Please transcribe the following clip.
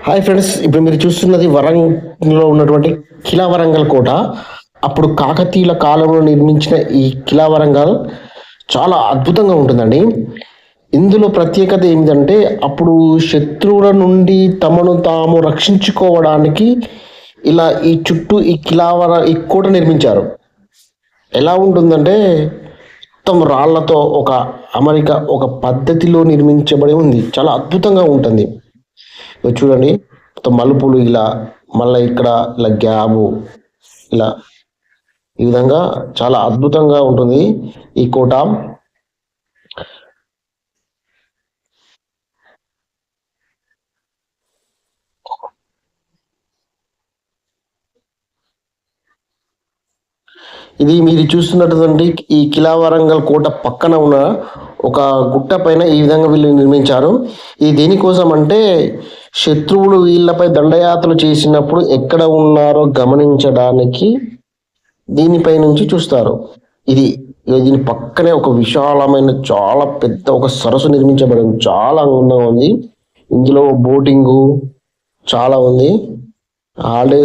Hi friends, ఇప్పుడు మీరు చూస్తున్నది వరంగల్లో ఉన్నటువంటి కిలా వరంగల్ కోట. అప్పుడు కాకతీయుల కాలంలో నిర్మించిన ఈ కిలా వరంగల్ చాలా అద్భుతంగా ఉంటుందండి. ఇందులో ప్రత్యేకత ఏమిటంటే అప్పుడు శత్రువుల నుండి తమను తాము రక్షించుకోవడానికి ఇలా ఈ చుట్టూ ఈ కోట నిర్మించారు. ఎలా ఉంటుందంటే మొత్తం రాళ్లతో ఒక పద్ధతిలో నిర్మించబడి ఉంది. చాలా అద్భుతంగా ఉంటుంది. చూడండి, మొత్తం మలుపులు ఇలా, మళ్ళీ ఇక్కడ ఇలా గ్యాబు, ఇలా ఈ విధంగా చాలా అద్భుతంగా ఉంటుంది ఈ కోట. ఇది మీరు చూస్తున్నటువంటి ఈ కిలా వరంగల్ కోట పక్కన ఉన్న ఒక గుట్ట పైన ఈ విధంగా వీళ్ళు నిర్మించారు. ఇది దేనికోసం అంటే శత్రువులు వీళ్ళపై దండయాత్రలు చేసినప్పుడు ఎక్కడ ఉన్నారో గమనించడానికి దీనిపై నుంచి చూస్తారు. ఇది దీని పక్కనే ఒక విశాలమైన చాలా పెద్ద ఒక సరస్సు నిర్మించబడింది. చాలా అందంగా ఉంది. ఇందులో బోటింగు చాలా ఉంది. హాలిడే